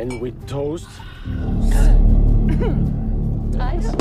And with toast. Nice.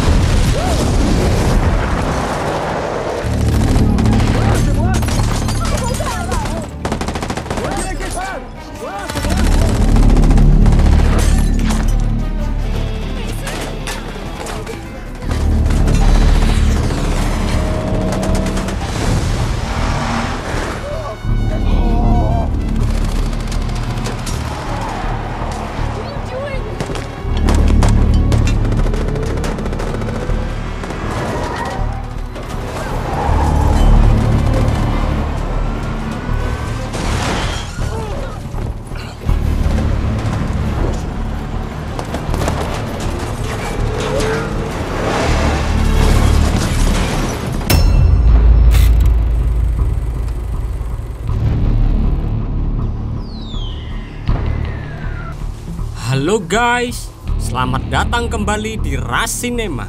Halo guys, selamat datang kembali di Ras Cinema.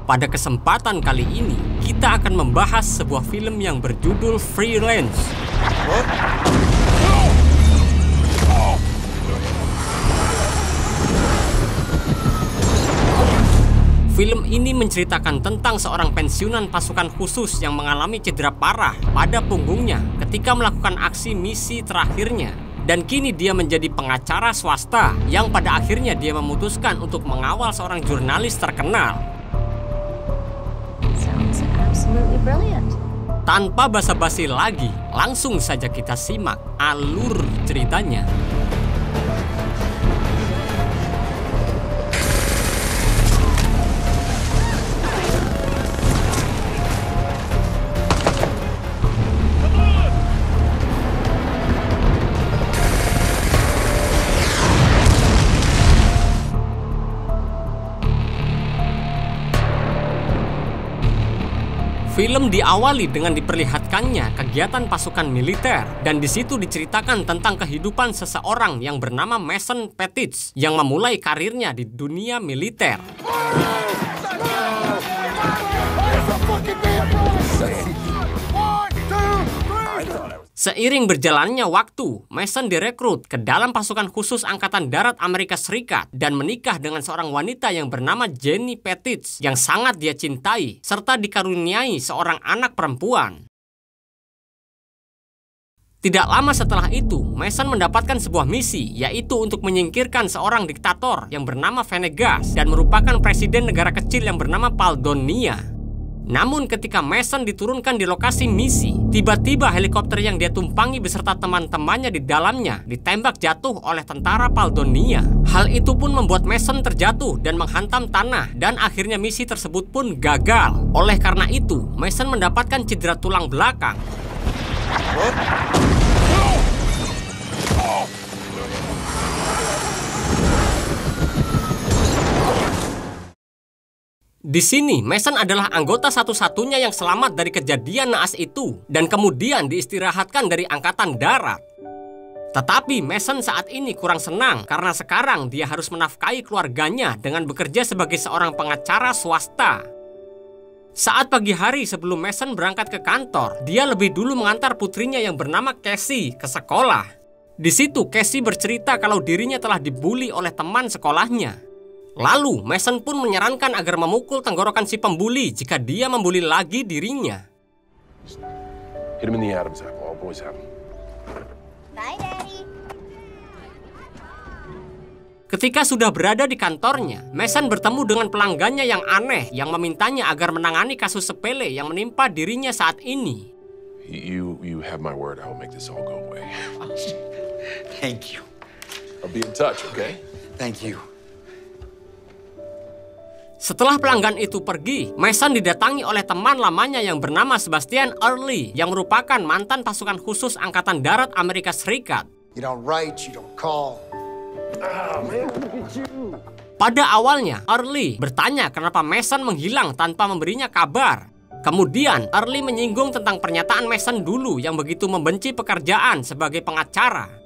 Pada kesempatan kali ini, kita akan membahas sebuah film yang berjudul Freelance. Film ini menceritakan tentang seorang pensiunan pasukan khusus yang mengalami cedera parah pada punggungnya ketika melakukan aksi misi terakhirnya. Dan kini dia menjadi pengacara swasta yang pada akhirnya dia memutuskan untuk mengawal seorang jurnalis terkenal. Sounds absolutely brilliant. Tanpa basa-basi lagi, langsung saja kita simak alur ceritanya. Film diawali dengan diperlihatkannya kegiatan pasukan militer dan di situ diceritakan tentang kehidupan seseorang yang bernama Mason Petitz yang memulai karirnya di dunia militer. Seiring berjalannya waktu, Mason direkrut ke dalam pasukan khusus Angkatan Darat Amerika Serikat dan menikah dengan seorang wanita yang bernama Jenny Petitz yang sangat dia cintai serta dikaruniai seorang anak perempuan. Tidak lama setelah itu, Mason mendapatkan sebuah misi, yaitu untuk menyingkirkan seorang diktator yang bernama Venegas dan merupakan presiden negara kecil yang bernama Paldonia. Namun ketika Mason diturunkan di lokasi misi, tiba-tiba helikopter yang dia tumpangi beserta teman-temannya di dalamnya ditembak jatuh oleh tentara Paldonia. Hal itu pun membuat Mason terjatuh dan menghantam tanah dan akhirnya misi tersebut pun gagal. Oleh karena itu, Mason mendapatkan cedera tulang belakang. Di sini, Mason adalah anggota satu-satunya yang selamat dari kejadian naas itu dan kemudian diistirahatkan dari Angkatan Darat. Tetapi Mason saat ini kurang senang karena sekarang dia harus menafkahi keluarganya dengan bekerja sebagai seorang pengacara swasta. Saat pagi hari sebelum Mason berangkat ke kantor, dia lebih dulu mengantar putrinya yang bernama Cassie ke sekolah. Di situ, Cassie bercerita kalau dirinya telah dibully oleh teman sekolahnya. Lalu, Mason pun menyarankan agar memukul tenggorokan si pembuli jika dia membuli lagi dirinya. Hit him in the Adam's apple. All boys have him. Bye, Daddy. Ketika sudah berada di kantornya, Mason bertemu dengan pelanggannya yang aneh yang memintanya agar menangani kasus sepele yang menimpa dirinya saat ini. You have my word. I will make this all go away. Thank you. I'll be in touch, okay? Thank you. Setelah pelanggan itu pergi, Mason didatangi oleh teman lamanya yang bernama Sebastian Early yang merupakan mantan pasukan khusus Angkatan Darat Amerika Serikat. You don't write, you don't call. Pada awalnya, Early bertanya kenapa Mason menghilang tanpa memberinya kabar. Kemudian, Early menyinggung tentang pernyataan Mason dulu yang begitu membenci pekerjaan sebagai pengacara.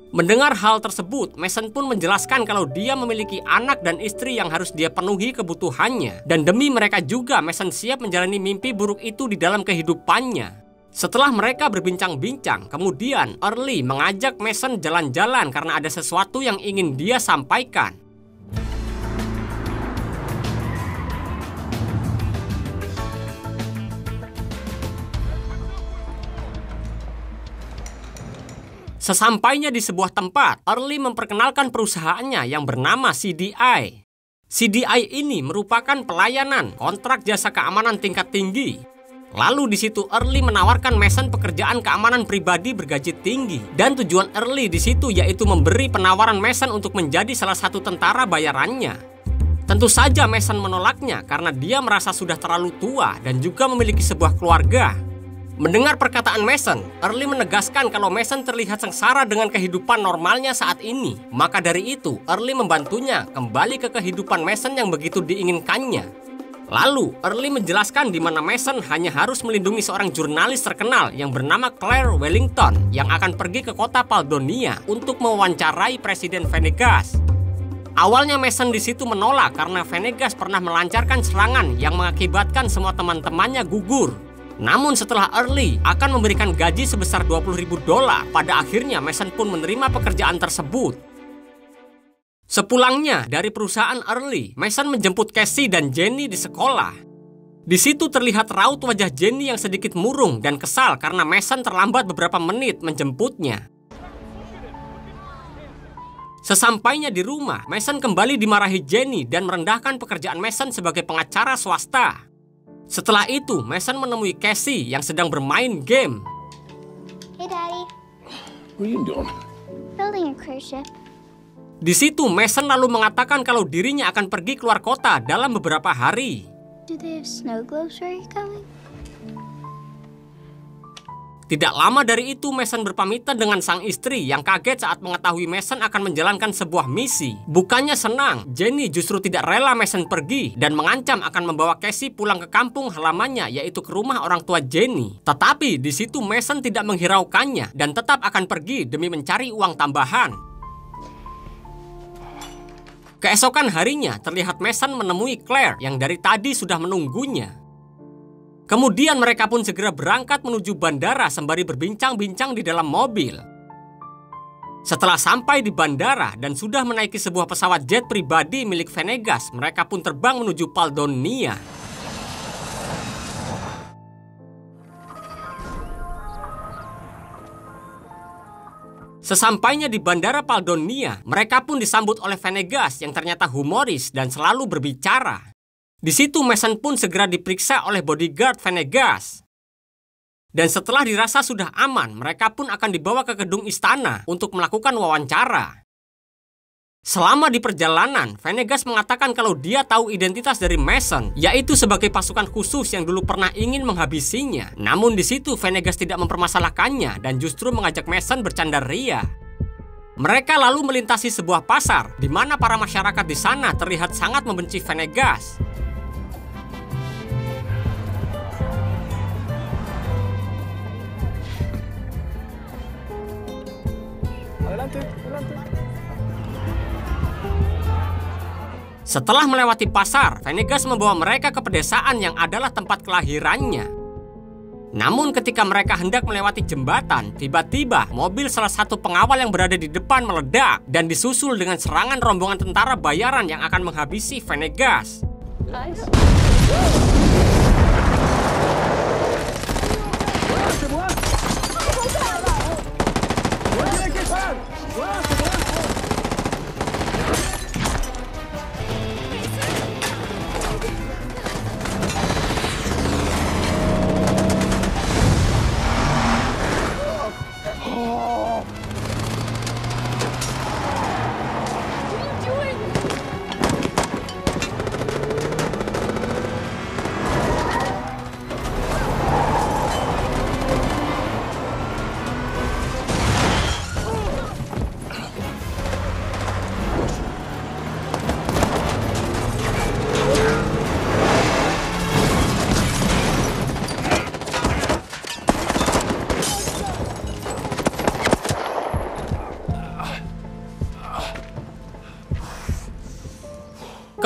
Mendengar hal tersebut, Mason pun menjelaskan kalau dia memiliki anak dan istri yang harus dia penuhi kebutuhannya. Dan demi mereka juga, Mason siap menjalani mimpi buruk itu di dalam kehidupannya. Setelah mereka berbincang-bincang, kemudian Early mengajak Mason jalan-jalan karena ada sesuatu yang ingin dia sampaikan. Sesampainya di sebuah tempat, Early memperkenalkan perusahaannya yang bernama CDI. CDI ini merupakan pelayanan kontrak jasa keamanan tingkat tinggi. Lalu di situ Early menawarkan Mason pekerjaan keamanan pribadi bergaji tinggi. Dan tujuan Early di situ yaitu memberi penawaran Mason untuk menjadi salah satu tentara bayarannya. Tentu saja Mason menolaknya karena dia merasa sudah terlalu tua dan juga memiliki sebuah keluarga. Mendengar perkataan Mason, Early menegaskan kalau Mason terlihat sengsara dengan kehidupan normalnya saat ini. Maka dari itu, Early membantunya kembali ke kehidupan Mason yang begitu diinginkannya. Lalu, Early menjelaskan di mana Mason hanya harus melindungi seorang jurnalis terkenal yang bernama Claire Wellington yang akan pergi ke kota Paldonia untuk mewawancarai Presiden Venegas. Awalnya Mason di situ menolak karena Venegas pernah melancarkan serangan yang mengakibatkan semua teman-temannya gugur. Namun setelah Early akan memberikan gaji sebesar $20.000, pada akhirnya Mason pun menerima pekerjaan tersebut. Sepulangnya dari perusahaan Early, Mason menjemput Cassie dan Jenny di sekolah. Di situ terlihat raut wajah Jenny yang sedikit murung dan kesal karena Mason terlambat beberapa menit menjemputnya. Sesampainya di rumah, Mason kembali dimarahi Jenny dan merendahkan pekerjaan Mason sebagai pengacara swasta. Setelah itu, Mason menemui Cassie yang sedang bermain game. Hey, Daddy. What are you doing? Building a cruise ship. Di situ, Mason lalu mengatakan kalau dirinya akan pergi keluar kota dalam beberapa hari. Do they have snow globes where you're going? Tidak lama dari itu, Mason berpamitan dengan sang istri yang kaget saat mengetahui Mason akan menjalankan sebuah misi. Bukannya senang, Jenny justru tidak rela Mason pergi dan mengancam akan membawa Cassie pulang ke kampung halamannya, yaitu ke rumah orang tua Jenny. Tetapi di situ Mason tidak menghiraukannya dan tetap akan pergi demi mencari uang tambahan. Keesokan harinya, terlihat Mason menemui Claire yang dari tadi sudah menunggunya. Kemudian mereka pun segera berangkat menuju bandara sembari berbincang-bincang di dalam mobil. Setelah sampai di bandara dan sudah menaiki sebuah pesawat jet pribadi milik Venegas, mereka pun terbang menuju Paldonia. Sesampainya di bandara Paldonia, mereka pun disambut oleh Venegas yang ternyata humoris dan selalu berbicara. Di situ Mason pun segera diperiksa oleh bodyguard Venegas. Dan setelah dirasa sudah aman, mereka pun akan dibawa ke gedung istana untuk melakukan wawancara. Selama di perjalanan, Venegas mengatakan kalau dia tahu identitas dari Mason, yaitu sebagai pasukan khusus yang dulu pernah ingin menghabisinya. Namun di situ Venegas tidak mempermasalahkannya dan justru mengajak Mason bercanda ria. Mereka lalu melintasi sebuah pasar, di mana para masyarakat di sana terlihat sangat membenci Venegas. Setelah melewati pasar, Venegas membawa mereka ke pedesaan yang adalah tempat kelahirannya. Namun ketika mereka hendak melewati jembatan, tiba-tiba mobil salah satu pengawal yang berada di depan meledak dan disusul dengan serangan rombongan tentara bayaran yang akan menghabisi Venegas. Nice.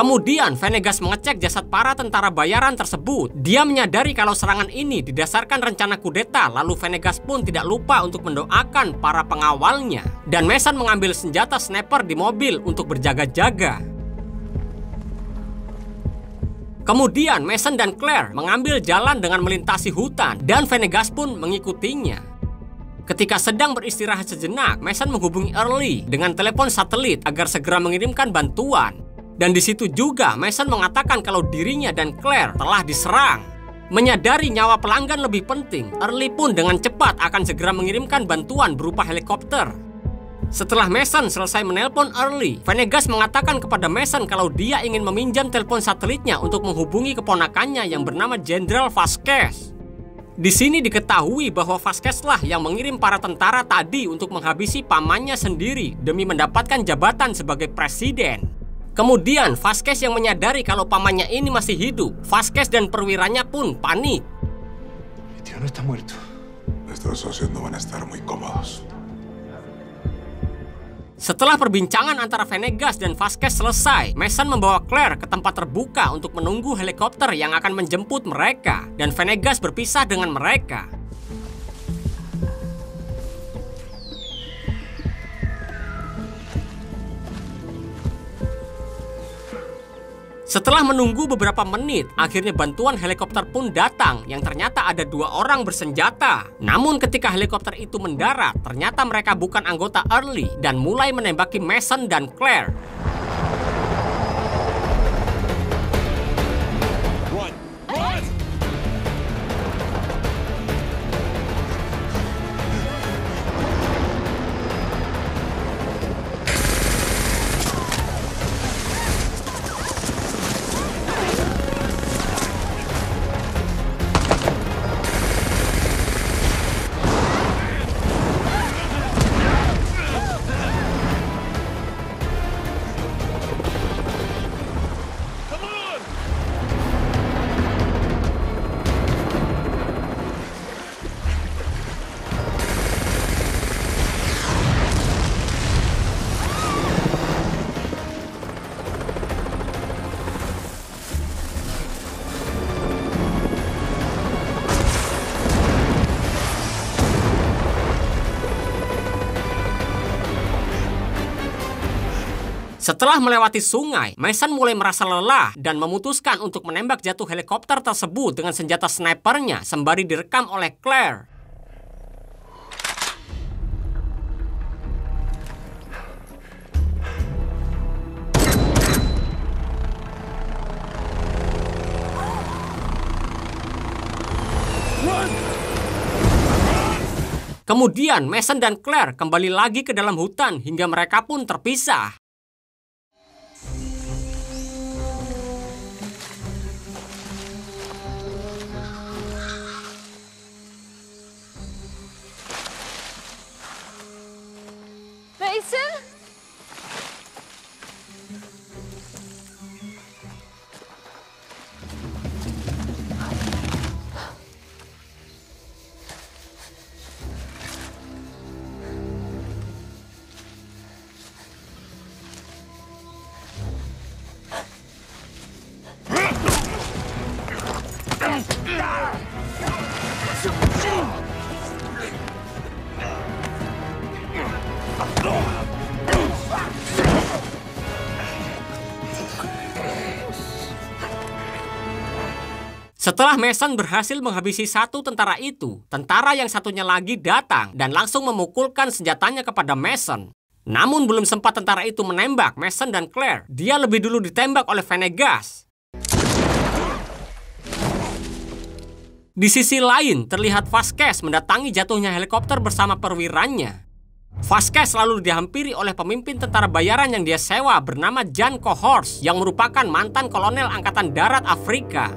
Kemudian Venegas mengecek jasad para tentara bayaran tersebut. Dia menyadari kalau serangan ini didasarkan rencana kudeta, lalu Venegas pun tidak lupa untuk mendoakan para pengawalnya. Dan Mason mengambil senjata sniper di mobil untuk berjaga-jaga. Kemudian Mason dan Claire mengambil jalan dengan melintasi hutan dan Venegas pun mengikutinya. Ketika sedang beristirahat sejenak, Mason menghubungi Early dengan telepon satelit agar segera mengirimkan bantuan. Dan di situ juga Mason mengatakan kalau dirinya dan Claire telah diserang. Menyadari nyawa pelanggan lebih penting, Early pun dengan cepat akan segera mengirimkan bantuan berupa helikopter. Setelah Mason selesai menelpon Early, Venegas mengatakan kepada Mason kalau dia ingin meminjam telepon satelitnya untuk menghubungi keponakannya yang bernama Jenderal Vasquez. Di sini diketahui bahwa Vasquez lah yang mengirim para tentara tadi untuk menghabisi pamannya sendiri demi mendapatkan jabatan sebagai presiden. Kemudian Vasquez yang menyadari kalau pamannya ini masih hidup. Vasquez dan perwiranya pun panik. Mi tío no está muerto. Estos socios no van a estar muy cómodos. Setelah perbincangan antara Venegas dan Vasquez selesai, Mason membawa Claire ke tempat terbuka untuk menunggu helikopter yang akan menjemput mereka. Dan Venegas berpisah dengan mereka. Setelah menunggu beberapa menit, akhirnya bantuan helikopter pun datang yang ternyata ada 2 orang bersenjata. Namun ketika helikopter itu mendarat, ternyata mereka bukan anggota Early dan mulai menembaki Mason dan Claire. Setelah melewati sungai, Mason mulai merasa lelah dan memutuskan untuk menembak jatuh helikopter tersebut dengan senjata snipernya sembari direkam oleh Claire. Kemudian Mason dan Claire kembali lagi ke dalam hutan hingga mereka pun terpisah. Mason? Setelah Mason berhasil menghabisi satu tentara itu, tentara yang satunya lagi datang dan langsung memukulkan senjatanya kepada Mason. Namun belum sempat tentara itu menembak Mason dan Claire, dia lebih dulu ditembak oleh Venegas. Di sisi lain, terlihat Vasquez mendatangi jatuhnya helikopter bersama perwiranya. Vasquez lalu dihampiri oleh pemimpin tentara bayaran yang dia sewa bernama Jan Cohorst yang merupakan mantan kolonel Angkatan Darat Afrika.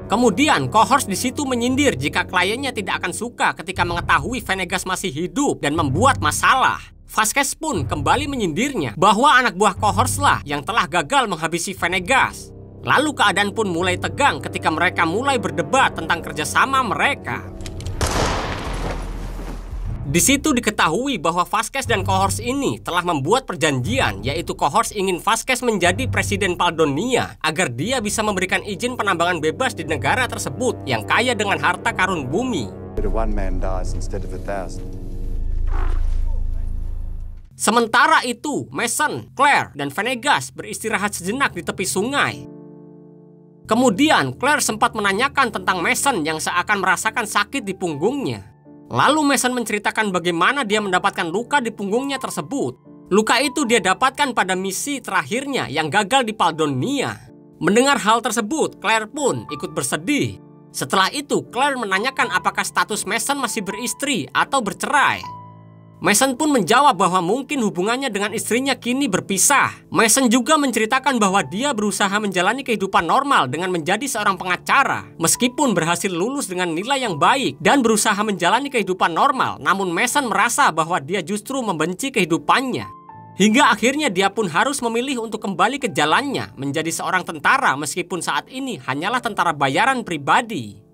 Kemudian Cohorst di situ menyindir jika kliennya tidak akan suka ketika mengetahui Venegas masih hidup dan membuat masalah. Vasquez pun kembali menyindirnya bahwa anak buah Cohorst lah yang telah gagal menghabisi Venegas. Lalu keadaan pun mulai tegang ketika mereka mulai berdebat tentang kerjasama mereka. Di situ diketahui bahwa Vasquez dan Cahors ini telah membuat perjanjian, yaitu Cahors ingin Vasquez menjadi presiden Paldonia agar dia bisa memberikan izin penambangan bebas di negara tersebut yang kaya dengan harta karun bumi. Sementara itu, Mason, Claire, dan Venegas beristirahat sejenak di tepi sungai. Kemudian, Claire sempat menanyakan tentang Mason yang seakan merasakan sakit di punggungnya. Lalu Mason menceritakan bagaimana dia mendapatkan luka di punggungnya tersebut. Luka itu dia dapatkan pada misi terakhirnya yang gagal di Paldonia. Mendengar hal tersebut, Claire pun ikut bersedih. Setelah itu, Claire menanyakan apakah status Mason masih beristri atau bercerai. Mason pun menjawab bahwa mungkin hubungannya dengan istrinya kini berpisah. Mason juga menceritakan bahwa dia berusaha menjalani kehidupan normal dengan menjadi seorang pengacara. Meskipun berhasil lulus dengan nilai yang baik dan berusaha menjalani kehidupan normal, namun Mason merasa bahwa dia justru membenci kehidupannya. Hingga akhirnya dia pun harus memilih untuk kembali ke jalannya, menjadi seorang tentara meskipun saat ini hanyalah tentara bayaran pribadi.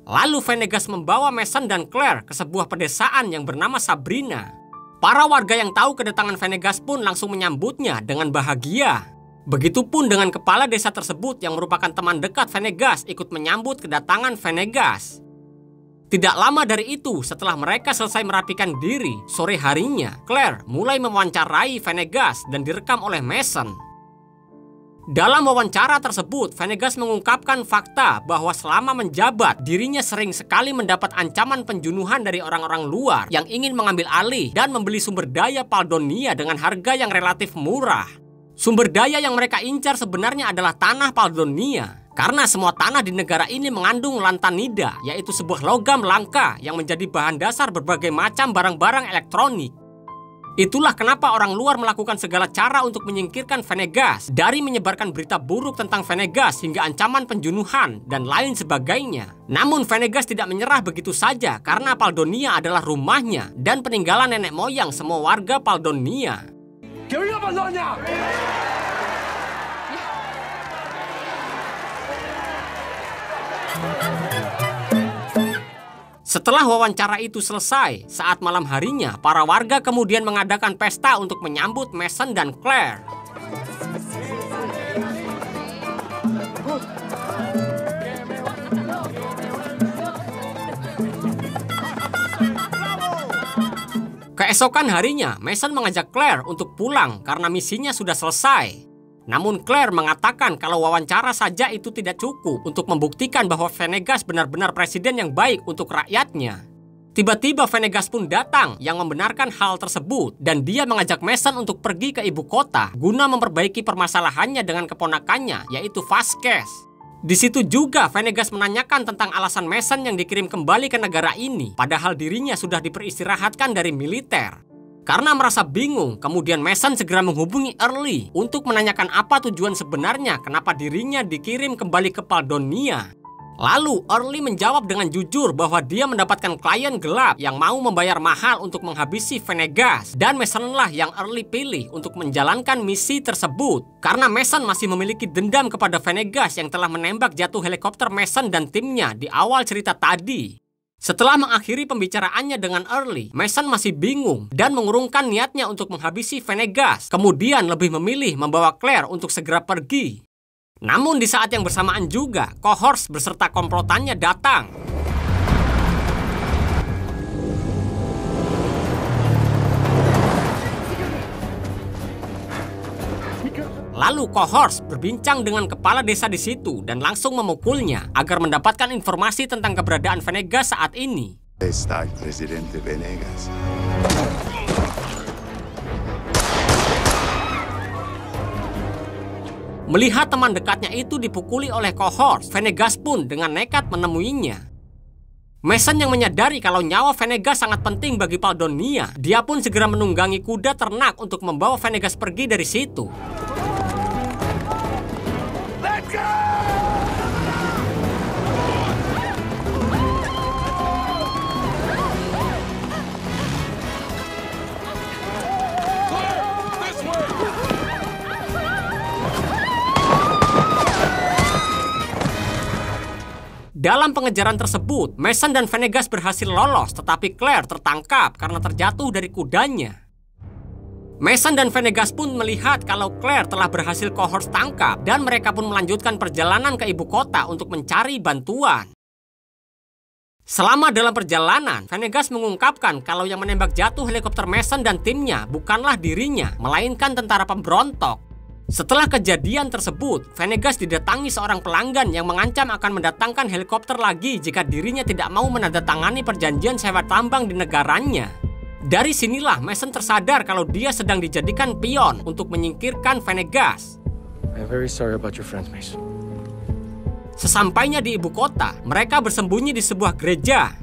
Lalu Venegas membawa Mason dan Claire ke sebuah pedesaan yang bernama Sabrina. Para warga yang tahu kedatangan Venegas pun langsung menyambutnya dengan bahagia. Begitupun dengan kepala desa tersebut yang merupakan teman dekat Venegas ikut menyambut kedatangan Venegas. Tidak lama dari itu, setelah mereka selesai merapikan diri, sore harinya, Claire mulai mewawancarai Venegas dan direkam oleh Mason. Dalam wawancara tersebut, Venegas mengungkapkan fakta bahwa selama menjabat, dirinya sering sekali mendapat ancaman pembunuhan dari orang-orang luar yang ingin mengambil alih dan membeli sumber daya Paldonia dengan harga yang relatif murah. Sumber daya yang mereka incar sebenarnya adalah tanah Paldonia, karena semua tanah di negara ini mengandung lantanida, yaitu sebuah logam langka yang menjadi bahan dasar berbagai macam barang-barang elektronik. Itulah kenapa orang luar melakukan segala cara untuk menyingkirkan Venegas, dari menyebarkan berita buruk tentang Venegas hingga ancaman pembunuhan dan lain sebagainya. Namun Venegas tidak menyerah begitu saja karena Paldonia adalah rumahnya dan peninggalan nenek moyang semua warga Paldonia. Setelah wawancara itu selesai, saat malam harinya, para warga kemudian mengadakan pesta untuk menyambut Mason dan Claire. Keesokan harinya, Mason mengajak Claire untuk pulang karena misinya sudah selesai. Namun Claire mengatakan kalau wawancara saja itu tidak cukup untuk membuktikan bahwa Venegas benar-benar presiden yang baik untuk rakyatnya. Tiba-tiba Venegas pun datang yang membenarkan hal tersebut dan dia mengajak Mason untuk pergi ke ibu kota guna memperbaiki permasalahannya dengan keponakannya yaitu Vasquez. Di situ juga Venegas menanyakan tentang alasan Mason yang dikirim kembali ke negara ini padahal dirinya sudah diperistirahatkan dari militer. Karena merasa bingung, kemudian Mason segera menghubungi Early untuk menanyakan apa tujuan sebenarnya kenapa dirinya dikirim kembali ke Paldonia. Lalu Early menjawab dengan jujur bahwa dia mendapatkan klien gelap yang mau membayar mahal untuk menghabisi Venegas. Dan Masonlah yang Early pilih untuk menjalankan misi tersebut. Karena Mason masih memiliki dendam kepada Venegas yang telah menembak jatuh helikopter Mason dan timnya di awal cerita tadi. Setelah mengakhiri pembicaraannya dengan Early, Mason masih bingung dan mengurungkan niatnya untuk menghabisi Venegas. Kemudian lebih memilih membawa Claire untuk segera pergi. Namun di saat yang bersamaan juga, Cahors beserta komplotannya datang. Lalu Cahors berbincang dengan kepala desa di situ dan langsung memukulnya agar mendapatkan informasi tentang keberadaan Venegas saat ini. Está el presidente Venegas. Melihat teman dekatnya itu dipukuli oleh Cahors, Venegas pun dengan nekat menemuinya. Mason yang menyadari kalau nyawa Venegas sangat penting bagi Paldonia, dia pun segera menunggangi kuda ternak untuk membawa Venegas pergi dari situ. Dalam pengejaran tersebut, Mason dan Venegas berhasil lolos, tetapi Claire tertangkap karena terjatuh dari kudanya. Mason dan Venegas pun melihat kalau Claire telah berhasil Cohorts tangkap dan mereka pun melanjutkan perjalanan ke ibu kota untuk mencari bantuan. Selama dalam perjalanan, Venegas mengungkapkan kalau yang menembak jatuh helikopter Mason dan timnya bukanlah dirinya, melainkan tentara pemberontak. Setelah kejadian tersebut, Venegas didatangi seorang pelanggan yang mengancam akan mendatangkan helikopter lagi jika dirinya tidak mau menandatangani perjanjian sewa tambang di negaranya. Dari sinilah Mason tersadar kalau dia sedang dijadikan pion untuk menyingkirkan Venegas. I'm very sorry about your friends, Mason. Sesampainya di ibu kota, mereka bersembunyi di sebuah gereja.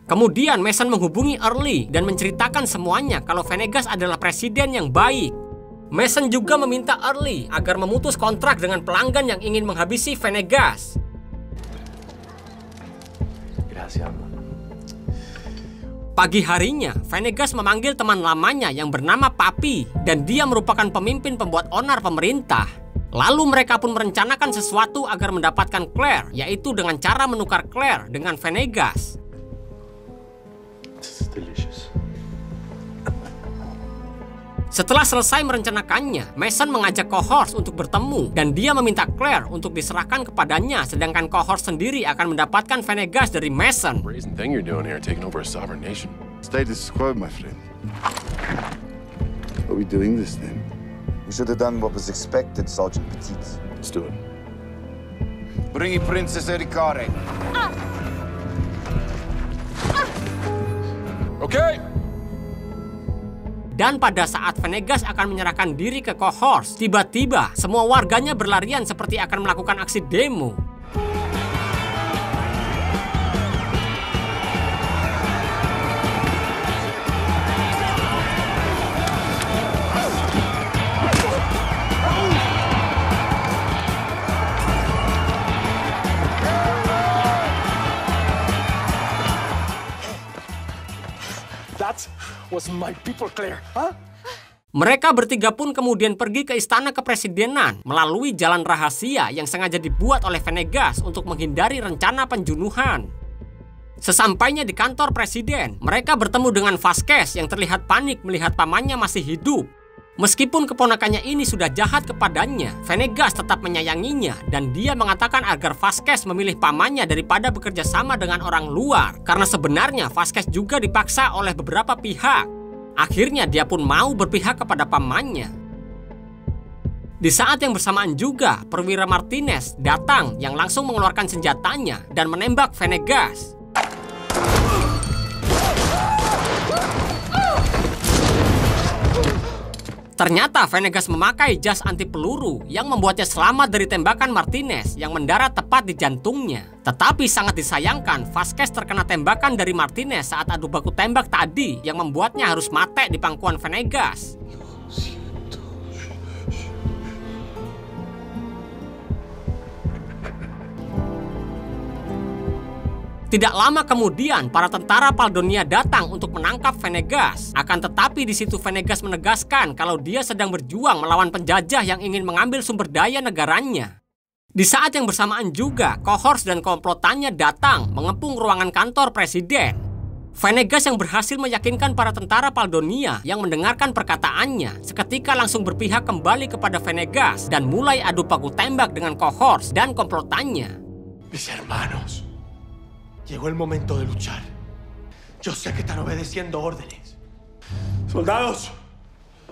Kemudian Mason menghubungi Early dan menceritakan semuanya kalau Venegas adalah presiden yang baik. Mason juga meminta Early agar memutus kontrak dengan pelanggan yang ingin menghabisi Venegas. Gracias. Pagi harinya, Venegas memanggil teman lamanya yang bernama Papi dan dia merupakan pemimpin pembuat onar pemerintah. Lalu mereka pun merencanakan sesuatu agar mendapatkan Claire, yaitu dengan cara menukar Claire dengan Venegas. This is delicious. Setelah selesai merencanakannya, Mason mengajak Cohorts untuk bertemu dan dia meminta Claire untuk diserahkan kepadanya, sedangkan Cohorts sendiri akan mendapatkan Venegas dari Mason. Brazen thing you're doing here, taking over a sovereign nation. Status quo, my friend. Are we doing this then? We should have done what was expected, Sergeant Petit. Let's do it. Bring Princess Ericare. Okay. Dan pada saat Venegas akan menyerahkan diri ke Cohorts, tiba-tiba semua warganya berlarian seperti akan melakukan aksi demo. That was my people, Claire. Huh? Mereka bertiga pun kemudian pergi ke istana kepresidenan melalui jalan rahasia yang sengaja dibuat oleh Venegas untuk menghindari rencana pembunuhan. Sesampainya di kantor presiden, mereka bertemu dengan Vasquez yang terlihat panik melihat pamannya masih hidup. Meskipun keponakannya ini sudah jahat kepadanya, Venegas tetap menyayanginya dan dia mengatakan agar Vasquez memilih pamannya daripada bekerja sama dengan orang luar. Karena sebenarnya Vasquez juga dipaksa oleh beberapa pihak. Akhirnya dia pun mau berpihak kepada pamannya. Di saat yang bersamaan juga, Perwira Martinez datang yang langsung mengeluarkan senjatanya dan menembak Venegas. Ternyata Venegas memakai jas anti peluru yang membuatnya selamat dari tembakan Martinez yang mendarat tepat di jantungnya. Tetapi sangat disayangkan, Vasquez terkena tembakan dari Martinez saat adu baku tembak tadi yang membuatnya harus mati di pangkuan Venegas. Tidak lama kemudian, para tentara Paldonia datang untuk menangkap Venegas. Akan tetapi di situ Venegas menegaskan kalau dia sedang berjuang melawan penjajah yang ingin mengambil sumber daya negaranya. Di saat yang bersamaan juga, Cohorts dan komplotannya datang mengepung ruangan kantor presiden. Venegas yang berhasil meyakinkan para tentara Paldonia yang mendengarkan perkataannya seketika langsung berpihak kembali kepada Venegas dan mulai adu baku tembak dengan Cohorts dan komplotannya. Mis hermanos. Llegó el momento de luchar. Yo sé que están obedeciendo órdenes. Soldados,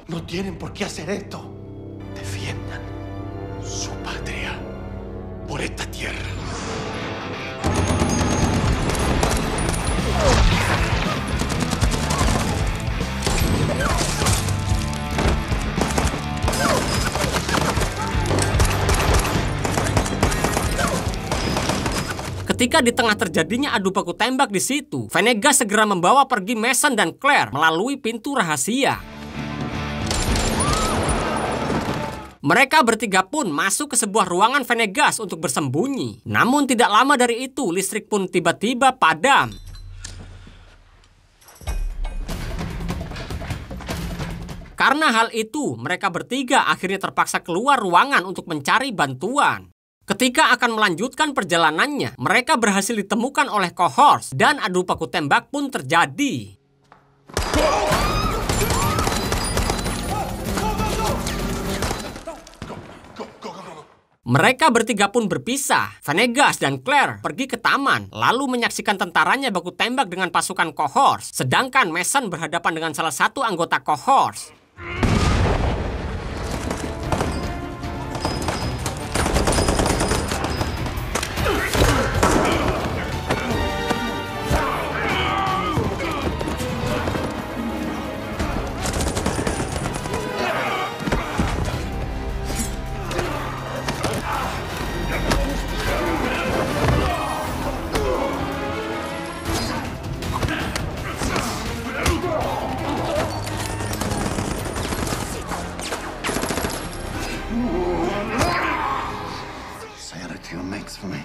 no tienen por qué hacer esto. Defiendan su patria por esta tierra. Ketika di tengah terjadinya adu baku tembak di situ, Venegas segera membawa pergi Mason dan Claire melalui pintu rahasia. Mereka bertiga pun masuk ke sebuah ruangan Venegas untuk bersembunyi. Namun tidak lama dari itu, listrik pun tiba-tiba padam. Karena hal itu, mereka bertiga akhirnya terpaksa keluar ruangan untuk mencari bantuan. Ketika akan melanjutkan perjalanannya, mereka berhasil ditemukan oleh cohorts dan adu baku tembak pun terjadi. Mereka bertiga pun berpisah. Venegas dan Claire pergi ke taman, lalu menyaksikan tentaranya baku tembak dengan pasukan cohorts, sedangkan Mason berhadapan dengan salah satu anggota cohorts. Say anything you makes for me.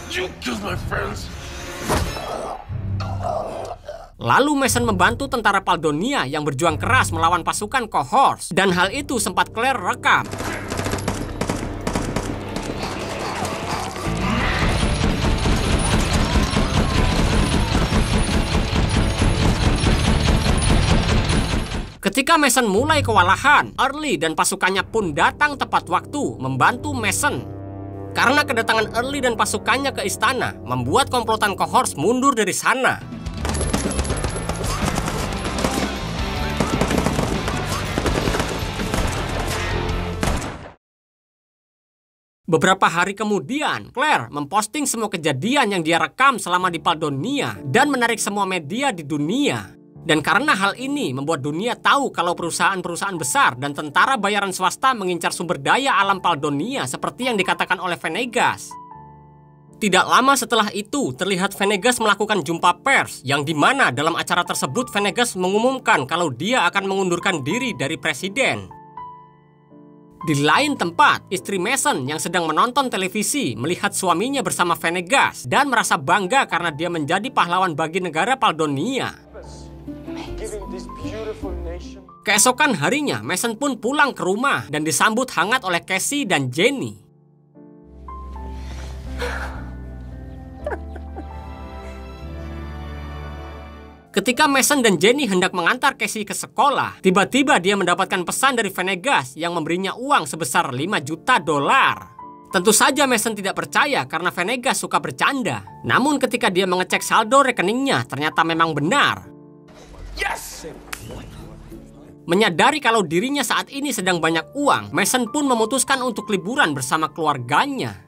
You killed my friends. Lalu Mason membantu tentara Paldonia yang berjuang keras melawan pasukan cohorts, dan hal itu sempat Claire rekam. Ketika Mason mulai kewalahan, Early dan pasukannya pun datang tepat waktu membantu Mason. Karena kedatangan Early dan pasukannya ke istana membuat komplotan cohorts mundur dari sana. Beberapa hari kemudian, Claire memposting semua kejadian yang dia rekam selama di Paldonia dan menarik semua media di dunia. Dan karena hal ini membuat dunia tahu kalau perusahaan-perusahaan besar dan tentara bayaran swasta mengincar sumber daya alam Paldonia seperti yang dikatakan oleh Venegas. Tidak lama setelah itu, terlihat Venegas melakukan jumpa pers yang dimana dalam acara tersebut Venegas mengumumkan kalau dia akan mengundurkan diri dari presiden. Di lain tempat, istri Mason yang sedang menonton televisi melihat suaminya bersama Venegas dan merasa bangga karena dia menjadi pahlawan bagi negara Paldonia. Keesokan harinya, Mason pun pulang ke rumah dan disambut hangat oleh Cassie dan Jenny. Ketika Mason dan Jenny hendak mengantar Cassie ke sekolah, tiba-tiba dia mendapatkan pesan dari Venegas yang memberinya uang sebesar $5 juta. Tentu saja Mason tidak percaya karena Venegas suka bercanda. Namun ketika dia mengecek saldo rekeningnya, ternyata memang benar. Yes! Menyadari kalau dirinya saat ini sedang banyak uang, Mason pun memutuskan untuk liburan bersama keluarganya.